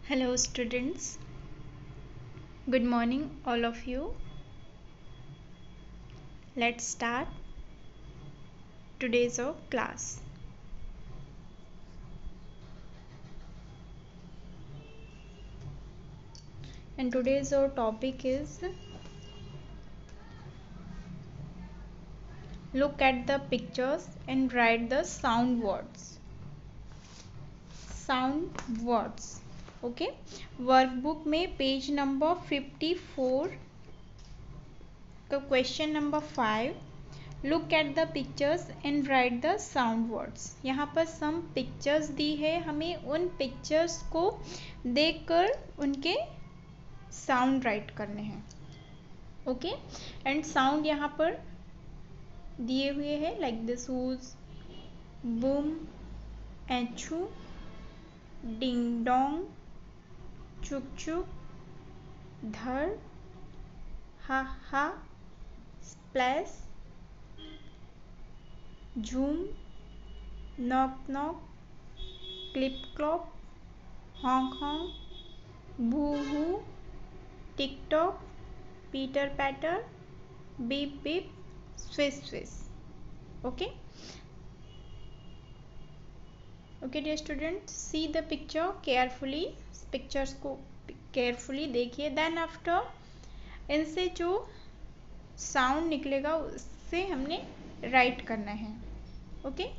Hello students, good morning all of you. Let's start today's class. And today's topic is look at the pictures and write the sound words. Sound words. Okay. Workbook में page number 54 का question number 5 look at the pictures and right the sound words. यहाँ पर some pictures दी है, हमें उन pictures को देखकर उनके साउंड राइट करने हैं। ओके, एंड साउंड यहाँ पर दिए हुए हैं लाइक दिस हुज, बूम, एचू, डिंग डोंग, चुक चुक, धर, हा हा, स्प्लैश, झूम, knock knock, clip clop, honk honk, भू भू, tick tock, pitter patter, beep beep, swish swish. Okay okay dear student, see the picture carefully. Pictures को carefully देखिए। Then after इनसे जो साउंड निकलेगा उससे हमने राइट करना है। ओके,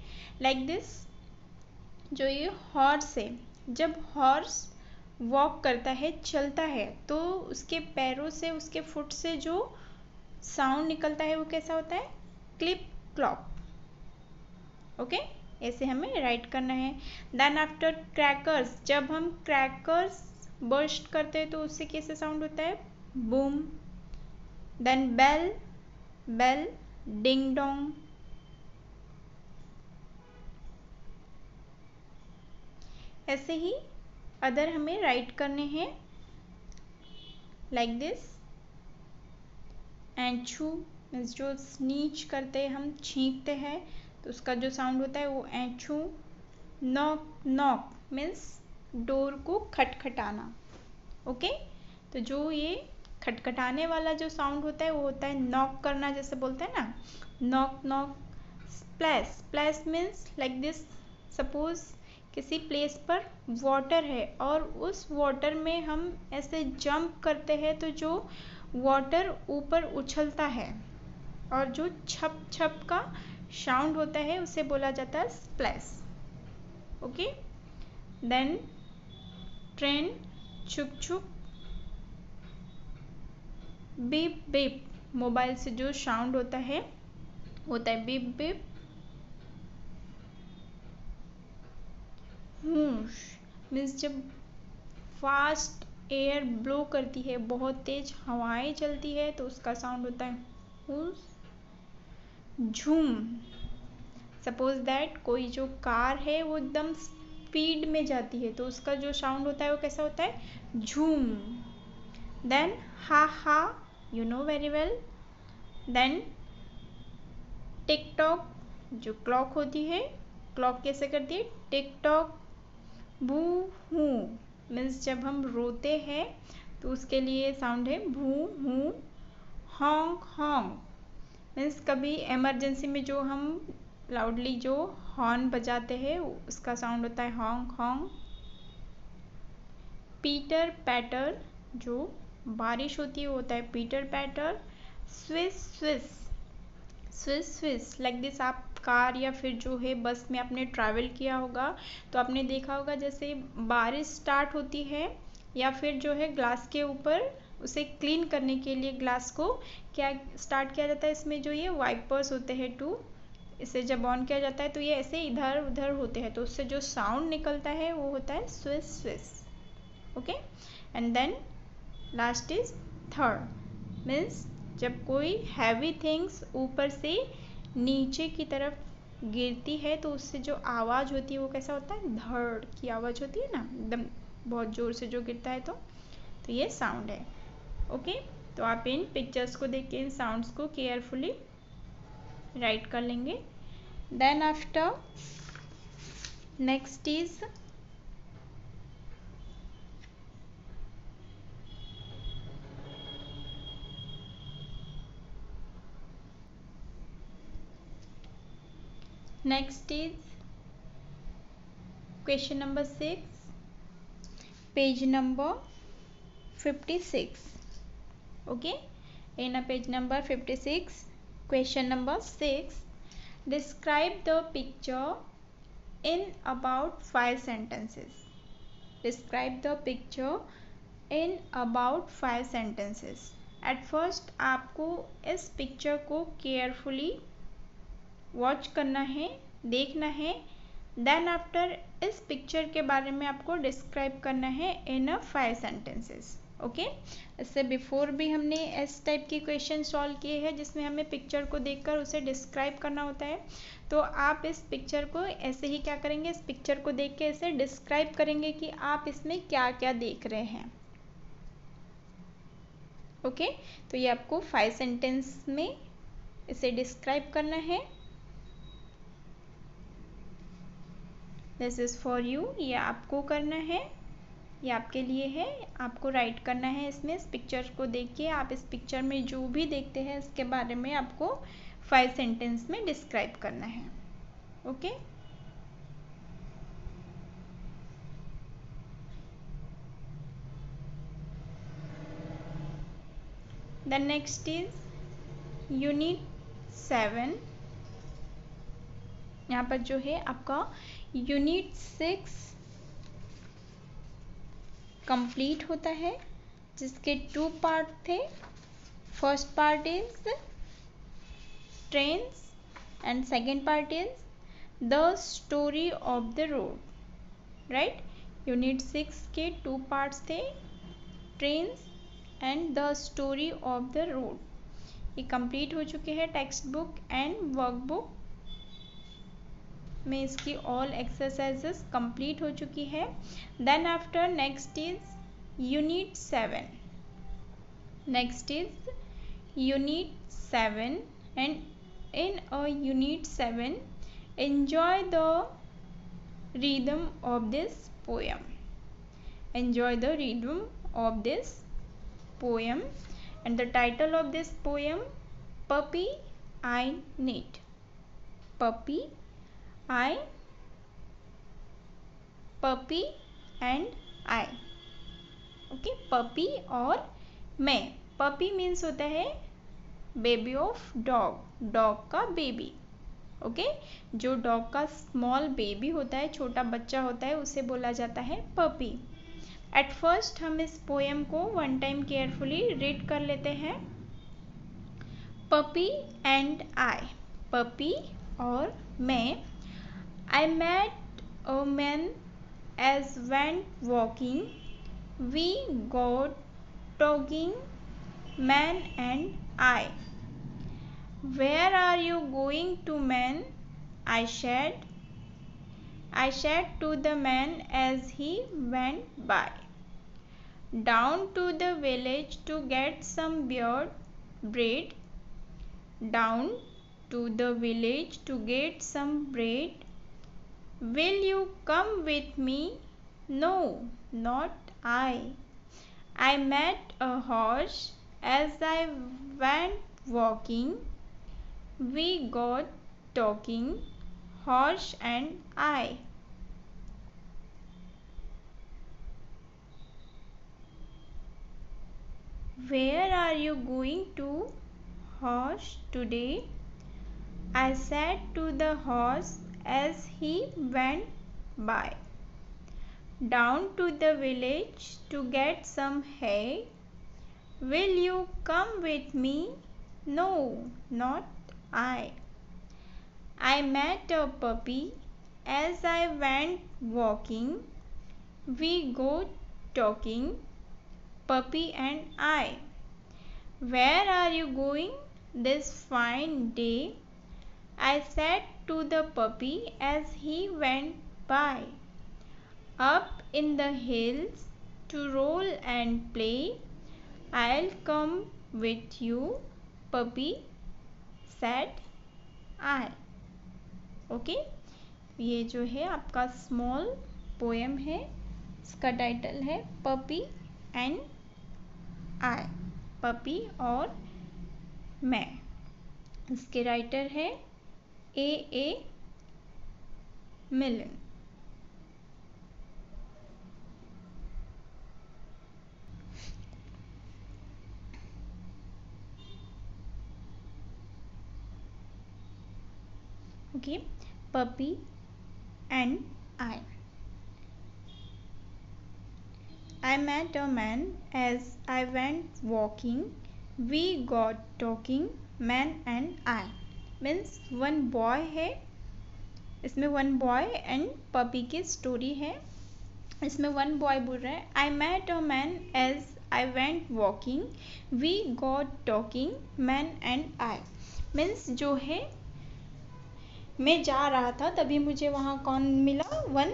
लाइक दिस, जो ये हॉर्स है, जब हॉर्स वॉक करता है, चलता है, तो उसके पैरों से, उसके फुट से जो साउंड निकलता है वो कैसा होता है? Clip Klopp. ओके, ऐसे हमें राइट करना है। देन आफ्टर क्रैकर्स, जब हम क्रैकर्स बर्स्ट करते हैं तो उससे कैसे साउंड होता है? Boom. Then bell, bell, ding dong. ऐसे ही अदर हमें राइट करने हैं लाइक दिस। एंचू मीन्स जो स्नीच करते हैं, हम छींकते हैं तो उसका जो साउंड होता है वो एंचू। नॉक नॉक मीन्स डोर को खटखटाना। ओके, तो जो ये खटखटाने वाला जो साउंड होता है वो होता है नॉक करना, जैसे बोलते हैं ना, knock knock. Splash, splash means like this, suppose किसी प्लेस पर वाटर है और उस वाटर में हम ऐसे जंप करते हैं तो जो वाटर ऊपर उछलता है और जो छप छप का साउंड होता है उसे बोला जाता है स्प्लैश। ओके, देन ट्रेन, छुक छुक, बीप बीप, मोबाइल से जो साउंड होता है बीप बीप। हूश मीन्स जब फास्ट एयर ब्लो करती है, बहुत तेज हवाएं चलती है तो उसका साउंड होता है हूश। झूम, सपोज दैट कोई जो कार है वो एकदम स्पीड में जाती है तो उसका जो साउंड होता है वो कैसा होता है? झूम। Then ha ha, you know very well. Then tick tock, जो क्लॉक होती है, क्लॉक कैसे करती है? Tick tock. Boo hoo means जब हम रोते हैं तो उसके लिए साउंड है भू हू। हॉन्क हॉन्क मीन्स कभी इमरजेंसी में जो हम लाउडली जो हॉर्न बजाते हैं उसका साउंड होता है हॉन्क हॉन्क। पीटर पैटर, जो बारिश होती है वो होता है pitter patter. Swiss Swiss, Swiss Swiss like this. आप कार या फिर जो है बस में आपने ट्रैवल किया होगा तो आपने देखा होगा जैसे बारिश स्टार्ट होती है या फिर जो है ग्लास के ऊपर उसे क्लीन करने के लिए ग्लास को क्या स्टार्ट किया जाता है, इसमें जो ये वाइपर्स होते हैं टू, इसे जब ऑन किया जाता है तो ये ऐसे इधर उधर होते हैं तो उससे जो साउंड निकलता है वो होता है swish swish. Okay, and then last is third means जब कोई हैवी थिंग्स ऊपर से नीचे की तरफ गिरती है तो उससे जो आवाज़ होती है वो कैसा होता है? धड़ की आवाज़ होती है ना, एकदम बहुत ज़ोर से जो गिरता है तो ये साउंड है। ओके, तो आप इन पिक्चर्स को देख के इन साउंड्स को केयरफुली राइट कर लेंगे। Then after next is Next is question number 6, page number 56. Okay, in a page number 56, question number 6, describe the picture in about 5 sentences. Describe the picture in about 5 sentences. At first आपको इस picture को carefully watch करना है, देखना है. Then after इस picture के बारे में आपको डिस्क्राइब करना है इन अ 5 सेंटेंसेस. ओके, इससे बिफोर भी हमने इस टाइप की क्वेश्चन सॉल्व किए हैं जिसमें हमें पिक्चर को देखकर उसे डिस्क्राइब करना होता है. तो आप इस पिक्चर को ऐसे ही क्या करेंगे, इस पिक्चर को देख के इसे डिस्क्राइब करेंगे कि आप इसमें क्या क्या देख रहे हैं. ओके, तो ये आपको 5 सेंटेंस में इसे डिस्क्राइब करना है. दिस इज़ फॉर यू, ये आपको करना है, ये आपके लिए है. आपको राइट करना है इसमें. इस पिक्चर को देख के आप इस पिक्चर में जो भी देखते हैं इसके बारे में आपको 5 सेंटेंस में डिस्क्राइब करना है. Okay, the next is unit 7. यहाँ पर जो है आपका यूनिट 6 कंप्लीट होता है, जिसके 2 पार्ट थे. First part is trains and second part is the story of the road. Right, unit 6 के 2 पार्ट्स थे, trains and the story of the road. ये कंप्लीट हो चुके हैं. टेक्स्ट बुक एंड वर्कबुक में इसकी ऑल एक्सरसाइजेस कंप्लीट हो चुकी है. Then after next is unit 7. Next is unit 7 and in a unit 7 enjoy the rhythm of this poem. Enjoy the rhythm of this poem, and the title of this poem, Puppy I Knit. Puppy I, puppy and I. Okay, puppy और मैं. Puppy means होता है baby of dog, dog का baby. Okay, जो dog का small baby होता है, छोटा बच्चा होता है, उसे बोला जाता है पपी. एट फर्स्ट हम इस पोएम को 1 टाइम केयरफुली रीड कर लेते हैं. Puppy and I. पपी और मैं. I met a man as went walking. We got talking, man and I. Where are you going to, man? I said. I said to the man as he went by. Down to the village to get some bread. Down to the village to get some bread. Will you come with me? No, not I. I met a horse as I went walking. We got talking, horse and I. Where are you going to, horse, today? I said to the horse as he went by. Down to the village to get some hay. Will you come with me? No, not I. I met a puppy as I went walking. We go talking, puppy and I. Where are you going this fine day? I said to the puppy as he went by. Up in the hills to roll and play. I'll come with you, puppy, said I. Okay, ये जो है आपका small poem है. इसका title है puppy and I. Puppy और मैं. इसके राइटर है ए million. Okay, puppy and I. I met a man as I went walking. We got talking, man and I. Means one boy है, इसमें one boy and puppy की story है. इसमें one boy बोल रहा है I met a man as I went walking. We got talking, man and I. Means जो है मैं जा रहा था तभी मुझे वहाँ कौन मिला, वन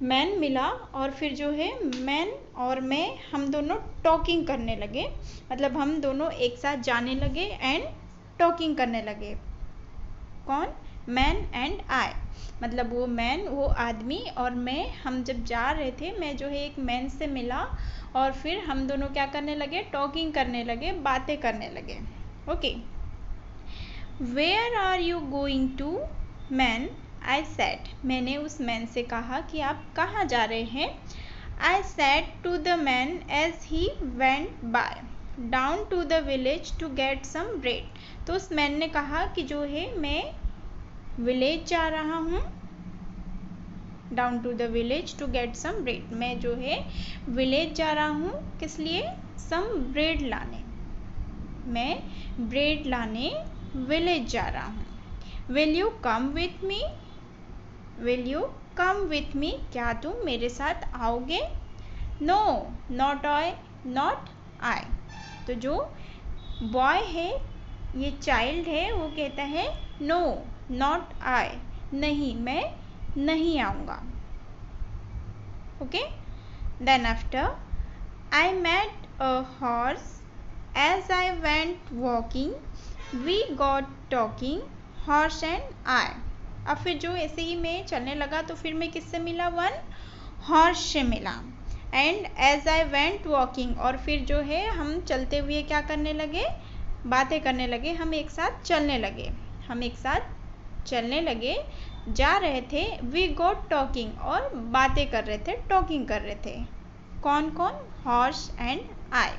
मैन मिला, और फिर जो है मैन और मैं हम दोनों टॉकिंग करने लगे. मतलब हम दोनों एक साथ जाने लगे एंड टॉकिंग करने लगे. कौन? Man and I. मतलब वो मैन, वो आदमी और मैं, हम जब जा रहे थे मैं जो है एक मैन से मिला और फिर हम दोनों क्या करने लगे, टॉकिंग करने लगे, बातें करने लगे. Okay. Where are you going to man, I said. मैंने उस मैन से कहा कि आप कहाँ जा रहे हैं. I said to the man as he went by down to the village to get some bread. तो उस मैन ने कहा कि जो है मैं विलेज जा रहा हूँ, down to the village to get some bread. मैं जो है विलेज जा रहा हूँ, किस लिए, सम ब्रेड लाने. मैं ब्रेड लाने विलेज जा रहा हूँ. Will you come with me, will you come with me, क्या तुम मेरे साथ आओगे. No not I, not I. तो जो बॉय है, ये चाइल्ड है, वो कहता है नो नॉट आई, नहीं मैं नहीं आऊँगा. Okay. Then after I met a horse as I went walking. We got talking, horse and I. अब फिर जो ऐसे ही मैं चलने लगा तो फिर मैं किससे मिला, वन हॉर्स से मिला. And as I went walking, और फिर जो है हम चलते हुए क्या करने लगे, बातें करने लगे. हम एक साथ चलने लगे, हम एक साथ चलने लगे, जा रहे थे. वी गॉट टॉकिंग, और बातें कर रहे थे, टॉकिंग कर रहे थे. कौन कौन, हॉर्स एंड आई.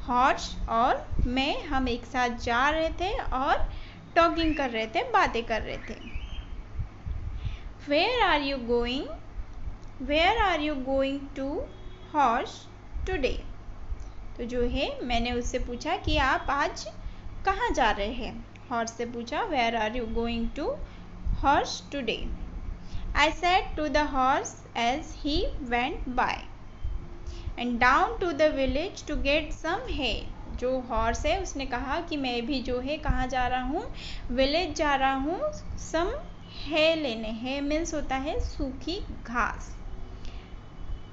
हॉर्स और मैं, हम एक साथ जा रहे थे और टॉकिंग कर रहे थे, बातें कर रहे थे. Where are you going, where are you going to horse today. तो जो है मैंने उससे पूछा कि आप आज कहाँ जा रहे हैं. हॉर्स से पूछा where are you going to horse today. I said to the horse as he went by and down to the village to get some hay. जो हॉर्स है उसने कहा कि मैं भी जो है कहाँ जा रहा हूँ, विलेज जा रहा हूँ, सम है लेने. है मीन्स होता है सूखी घास.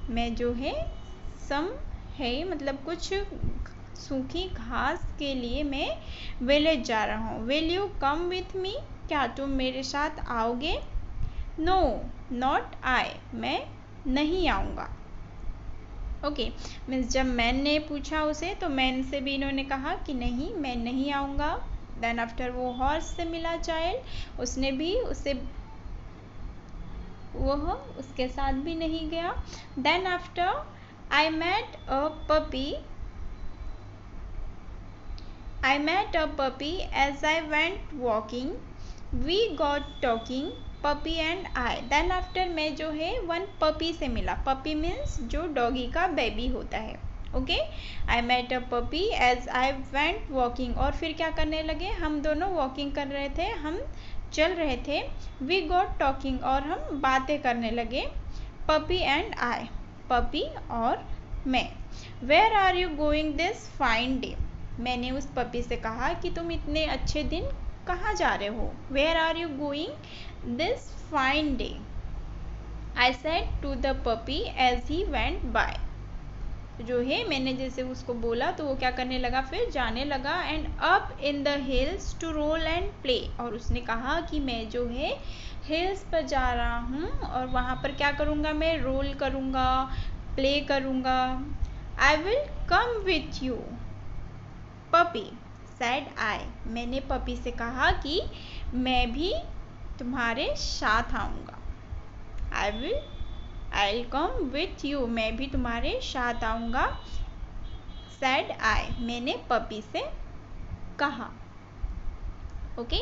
मैं जो है सम है मतलब कुछ सूखी घास के लिए मैं विलेज जा रहा हूँ. Will you come with me, क्या तुम मेरे साथ आओगे. नो नॉट आई, मैं नहीं आऊँगा. ओके. मीन्स जब मैन ने पूछा उसे तो मैन से भी इन्होंने कहा कि नहीं मैं नहीं आऊँगा. देन आफ्टर वो हॉर्स से मिला चाइल्ड, उसने भी उससे वह उसके साथ भी नहीं गया. Then after I met a puppy, I met a puppy as I went walking. We got talking, puppy and I. Then after मैं जो है one puppy से मिला. Puppy means जो डॉगी का बेबी होता है. Okay. I met a puppy as I went walking. और फिर क्या करने लगे, हम दोनों वॉकिंग कर रहे थे, हम चल रहे थे. We got talking, और हम बातें करने लगे. Puppy and I, puppy और मैं. Where are you going this fine day? मैंने उस पपी से कहा कि तुम इतने अच्छे दिन कहाँ जा रहे हो. Where are you going this fine day. I said to the puppy as he went by. जो है मैंने जैसे उसको बोला तो वो क्या करने लगा, फिर जाने लगा. And up in the hills to roll and play. और उसने कहा कि मैं जो है हिल्स पर जा रहा हूँ और वहाँ पर क्या करूँगा, मैं रोल करूँगा, प्ले करूँगा. I will come with you puppy, said I. मैंने पपी से कहा कि मैं भी तुम्हारे साथ आऊँगा. आई विल कम विथ यू, मैं भी तुम्हारे साथ आऊँगा। सेड आई, मैंने पपी से कहा। ओके,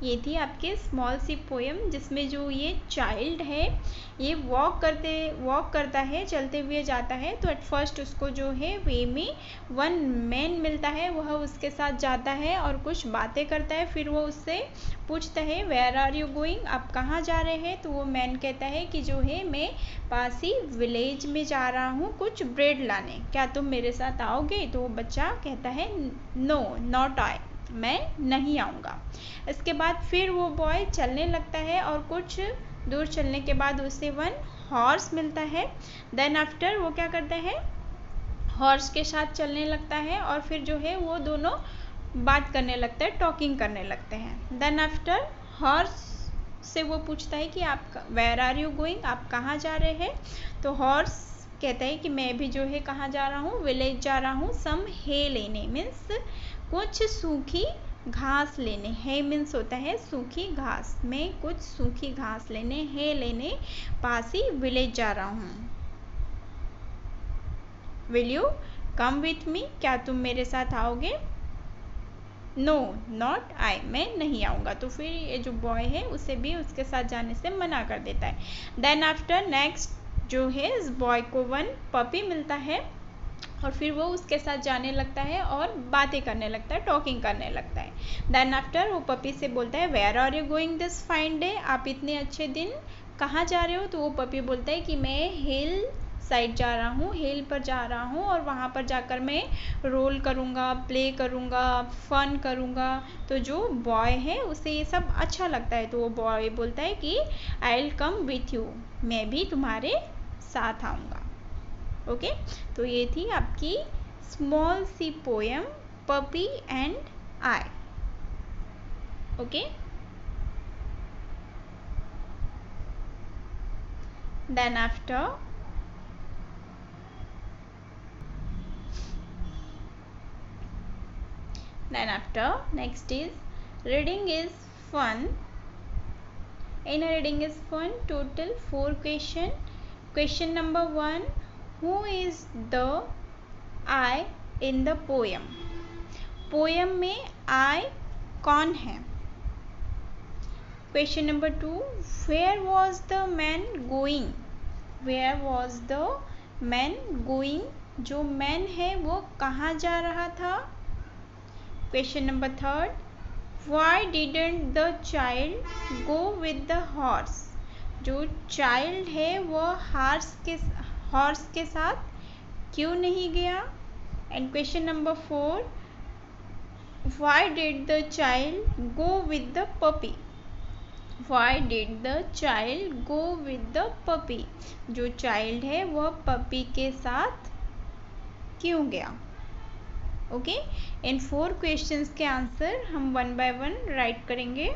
ये थी आपके स्मॉल सी पोएम, जिसमें जो ये चाइल्ड है ये वॉक करता है, चलते हुए जाता है। तो एट फर्स्ट उसको जो है वे में वन मैन मिलता है, वह उसके साथ जाता है और कुछ बातें करता है। फिर वो उससे पूछता है वेयर आर यू गोइंग, आप कहाँ जा रहे हैं। तो वो मैन कहता है कि जो है मैं पास ही विलेज में जा रहा हूँ कुछ ब्रेड लाने, क्या तुम मेरे साथ आओगे। तो वो बच्चा कहता है नो नॉट आई, मैं नहीं आऊँगा। इसके बाद फिर वो बॉय चलने लगता है और कुछ दूर चलने के बाद उसे वन हॉर्स मिलता है। देन आफ्टर वो क्या करता है, हॉर्स के साथ चलने लगता है और फिर जो है वो दोनों बात करने लगता है, टॉकिंग करने लगते हैं। देन आफ्टर हॉर्स से वो पूछता है कि आप वेयर आर यू गोइंग, आप कहाँ जा रहे हैं। तो हॉर्स कहता है कि मैं भी जो है कहाँ जा रहा हूँ, विलेज जा रहा हूँ सम हे लेने, मीन्स कुछ सूखी घास लेने। हे मीन्स होता है सूखी घास, मैं कुछ सूखी घास लेने, हे लेने पास ही विलेज जा रहा हूँ। Will you come with me, क्या तुम मेरे साथ आओगे। नो नॉट आई, मैं नहीं आऊँगा। तो फिर ये जो बॉय है उसे भी उसके साथ जाने से मना कर देता है। देन आफ्टर नेक्स्ट जो है इस बॉय को वन पपी मिलता है और फिर वो उसके साथ जाने लगता है और बातें करने लगता है, टॉकिंग करने लगता है। देन आफ्टर वो पपी से बोलता है where are you going this fine day, आप इतने अच्छे दिन कहाँ जा रहे हो। तो वो पपी बोलता है कि मैं हिल साइड जा रहा हूँ, हिल पर जा रहा हूँ और वहाँ पर जाकर मैं रोल करूँगा, प्ले करूँगा, फन करूँगा। तो जो बॉय है उसे ये सब अच्छा लगता है। तो वो बॉय बोलता है कि आई विल कम विथ यू, मैं भी तुम्हारे साथ आऊँगा। ओके, तो ये थी आपकी स्मॉल सी poem puppy and I. Okay, then after next is reading is fun. In a reading is fun, total 4 question. Question number 1, who is the I in the poem? Poem में I कौन है। Question number 2, where was the man going? Where was the man going? जो man है वो कहाँ जा रहा था। Question number 3, why didn't the child go with the horse? जो child है वो हॉर्स के साथ क्यों नहीं गया। And question number 4, why did the child go with the puppy? Why did the child go with the puppy? जो child है वह पपी के साथ क्यों गया। ओके, इन 4 क्वेश्चंस के आंसर हम 1 by 1 राइट करेंगे।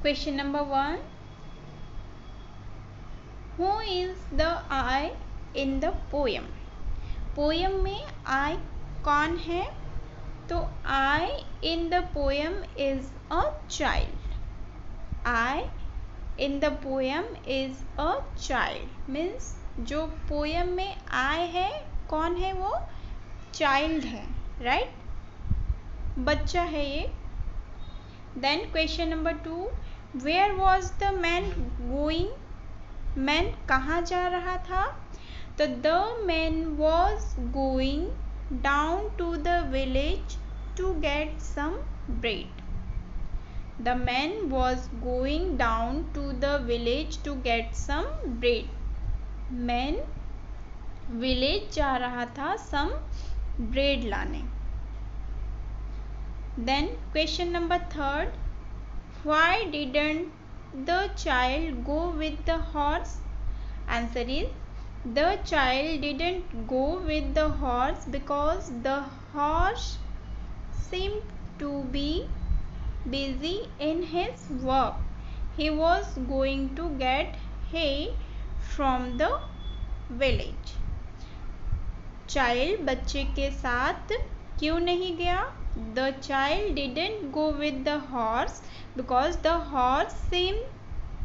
Question number 1, who is the I in the poem? Poem में I कौन है। तो I in the poem is a child. I in the poem is a child, means जो poem में I है कौन है, वो चाइल्ड है, राइट, बच्चा है ये। Then question number 2, where was the man going? Man कहाँ जा रहा था। तो the man was going down to the village to get some bread. The man was going down to the village to get some bread. Man village जा रहा था some bread लाने। Then question number 3, why didn't the child go with the horse? Answer is, the child didn't go with the horse because the horse seemed to be busy in his work. He was going to get hay from the village. Child बच्चे के साथ क्यों नहीं गया? The child didn't go with the horse because the horse seem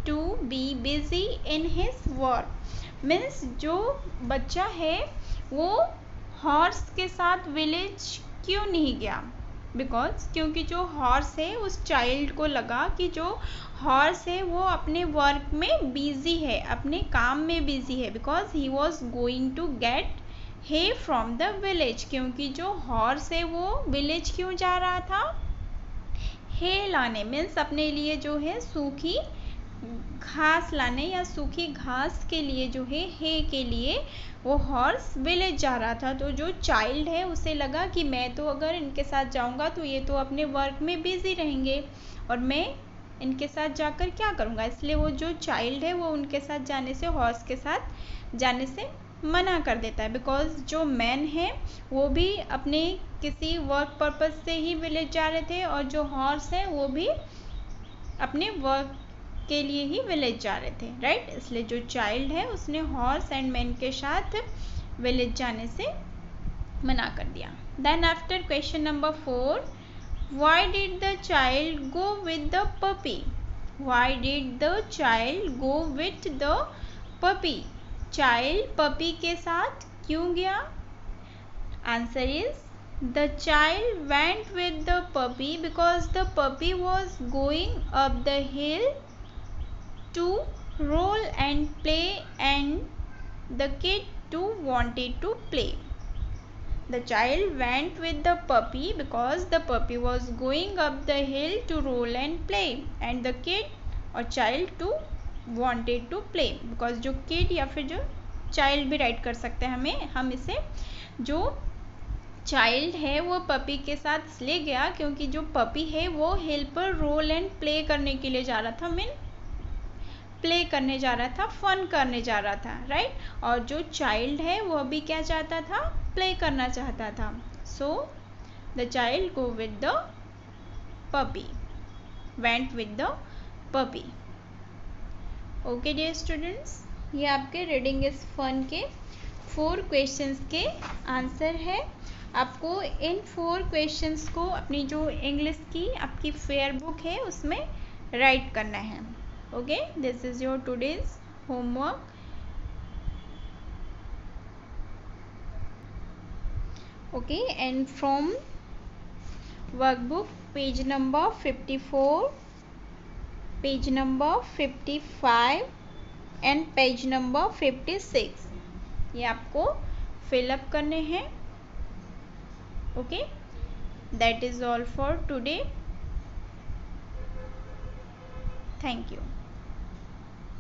to be busy in his work. Means जो बच्चा है वो हॉर्स के साथ विलेज क्यों नहीं गया? बिकॉज क्योंकि जो हॉर्स है उस चाइल्ड को लगा कि जो हॉर्स है वो अपने वर्क में बिजी है, अपने काम में बिजी है। Because he was going to get hay from the village. क्योंकि जो हॉर्स है वो विलेज क्यों जा रहा था? हे लाने। मीन्स अपने लिए जो है सूखी घास लाने या सूखी घास के लिए जो है हे के लिए वो हॉर्स विलेज जा रहा था। तो जो चाइल्ड है उसे लगा कि मैं तो अगर इनके साथ जाऊंगा तो ये तो अपने वर्क में बिजी रहेंगे और मैं इनके साथ जाकर क्या करूंगा। इसलिए वो जो चाइल्ड है वो उनके साथ जाने से, हॉर्स के साथ जाने से मना कर देता है। बिकॉज जो मैन है वो भी अपने किसी वर्क पर्पस से ही विलेज जा रहे थे और जो हॉर्स है वो भी अपने वर्क के लिए ही विलेज जा रहे थे, राइट। इसलिए जो चाइल्ड है उसने हॉर्स एंड मैन के साथ विलेज जाने से मना कर दिया। Then after question number 4, why did the child go with the puppy? Why did the child go with the puppy? Child puppy के साथ क्यों गया? Answer is the child went with the puppy because the puppy was going up the hill to roll and play and the kid too wanted to play. The child went with the puppy because the puppy was going up the hill to roll and play and the kid और child too wanted to play because जो kid या फिर जो child भी right कर सकते हैं हम इसे जो चाइल्ड है वो पपी के साथ इसलिए गया क्योंकि जो पपी है वो हिल पर रोल एंड प्ले करने के लिए जा रहा था। मीन प्ले करने जा रहा था, फन करने जा रहा था, राइट। और जो चाइल्ड है वो भी क्या चाहता था? प्ले करना चाहता था। So the child go with the puppy, went with the puppy. Okay dear students, ये आपके रीडिंग इज फन के 4 क्वेश्चंस के आंसर है। आपको इन 4 क्वेश्चंस को अपनी जो इंग्लिश की आपकी फेयर बुक है उसमें राइट करना है। Okay, this is your today's homework. Okay, and from workbook page number 54, page number 55 and page number 56 ये आपको fill up करने हैं। Okay, that is all for today. Thank you.